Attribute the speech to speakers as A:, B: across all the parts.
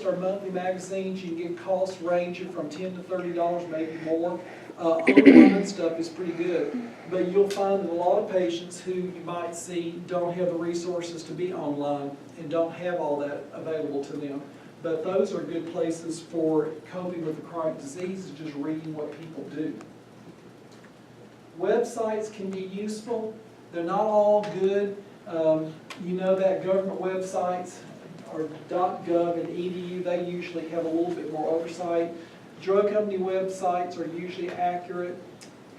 A: Our monthly magazines, you can get costs ranging from $10 to $30, maybe more. Online stuff is pretty good, but you'll find that a lot of patients who you might see don't have the resources to be online and don't have all that available to them. But those are good places for coping with the chronic disease, is just reading what people do. Websites can be useful. They're not all good. You know that government websites or .gov and .edu, they usually have a little bit more oversight. Drug company websites are usually accurate.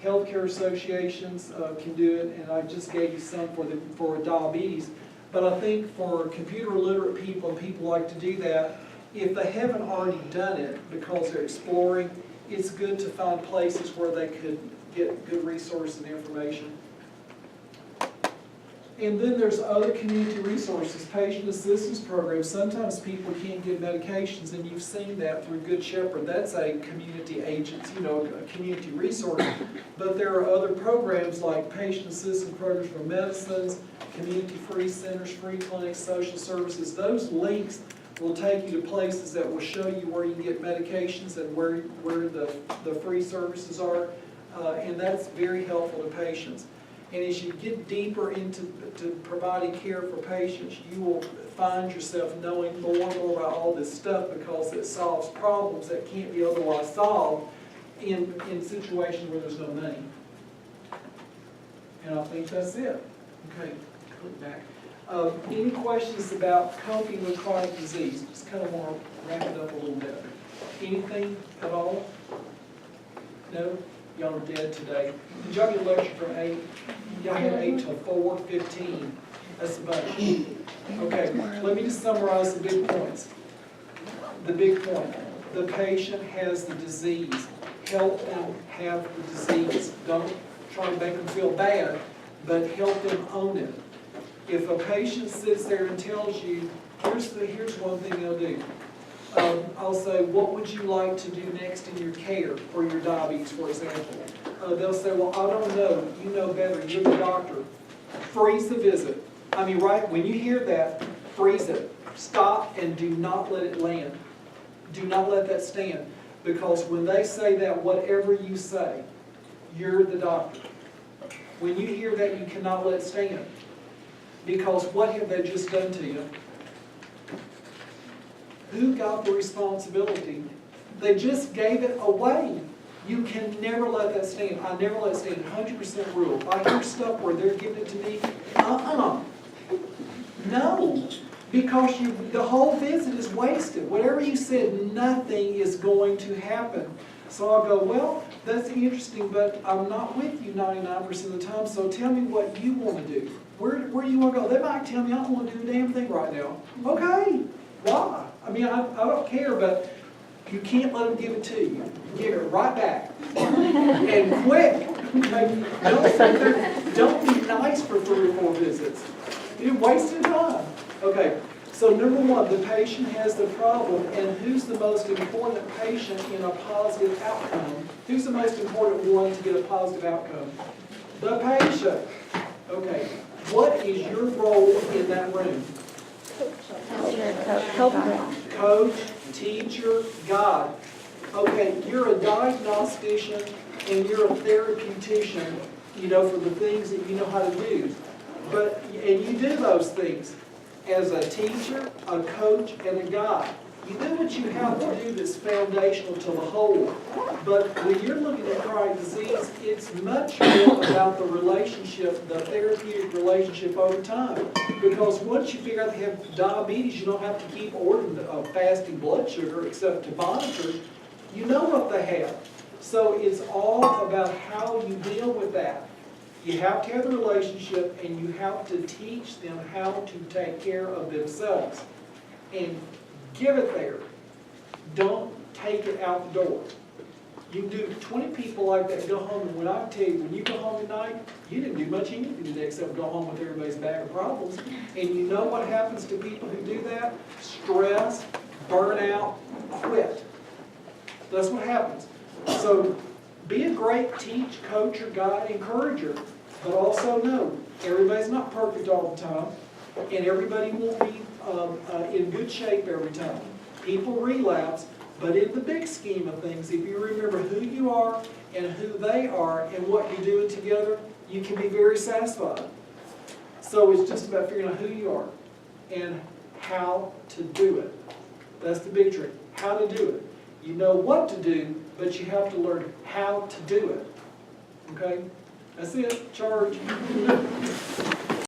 A: Healthcare associations can do it, and I just gave you some for diabetes. But I think for computer illiterate people and people like to do that, if they haven't already done it because they're exploring, it's good to find places where they could get good resources and information. And then there's other community resources, patient assistance programs. Sometimes people can't get medications, and you've seen that through Good Shepherd. That's a community agency, a community resource. But there are other programs like patient assistance programs for medicines, community-free centers, free clinics, social services. Those links will take you to places that will show you where you can get medications and where the free services are. And that's very helpful to patients. And as you get deeper into providing care for patients, you will find yourself knowing more and more about all this stuff because it solves problems that can't be otherwise solved in situations where there's no money. And I think that's it. Okay, click back. Any questions about coping with chronic disease? Just kind of want to wrap it up a little bit. Anything at all? No? Y'all are dead today. Did y'all get a lecture from 8? Y'all had 8 till 4:15. That's a bunch. Okay, let me just summarize the big points. The big point, the patient has the disease. Help them have the disease. Don't try to make them feel bad, but help them own it. If a patient sits there and tells you, here's one thing they'll do. I'll say, what would you like to do next in your care for your diabetes, for example? They'll say, well, I don't know. You know better. You're the doctor. Freeze the visit. I mean, right, when you hear that, freeze it. Stop and do not let it land. Do not let that stand. Because when they say that, whatever you say, you're the doctor. When you hear that, you cannot let it stand. Because what have they just done to you? Who got the responsibility? They just gave it away. You can never let that stand. I never let it stand. 100% rule. If I hear stuff where they're giving it to me, no. Because the whole visit is wasted. Whatever you said, nothing is going to happen. So I'll go, well, that's interesting, but I'm not with you 99% of the time, so tell me what you want to do. Where do you want to go? They might tell me I don't want to do a damn thing right now. Okay, why? I mean, I don't care, but you can't let them give it to you. Give it right back. And quick. Okay? Don't be nice for 3 or 4 visits. You're wasting time. Okay, so number 1, the patient has the problem, and who's the most important patient in a positive outcome? Who's the most important one to get a positive outcome? The patient. Okay, what is your role in that room? Coach, teacher, guide. Okay, you're a diagnostician and you're a therapeutician, for the things that you know how to do. And you do those things as a teacher, a coach, and a guide. You do what you have to do that's foundational to the whole. But when you're looking at chronic disease, it's much more about the relationship, the therapeutic relationship over time. Because once you figure out they have diabetes, you don't have to keep ordering fasting blood sugar except to monitor. You know what they have. So it's all about how you deal with that. You have to have the relationship, and you have to teach them how to take care of themselves. And give it there. Don't take it out the door. You do 20 people like that go home, and when I tell you, when you go home tonight, you didn't do much anything today except go home with everybody's bag of problems. And you know what happens to people who do that? Stress, burnout, quit. That's what happens. So be a great teach, coach, or guide, encourager. But also know, everybody's not perfect all the time, and everybody won't be in good shape every time. People relapse, but in the big scheme of things, if you remember who you are and who they are and what you're doing together, you can be very satisfied. So it's just about figuring out who you are and how to do it. That's the big trick, how to do it. You know what to do, but you have to learn how to do it. Okay? That's it. Charge.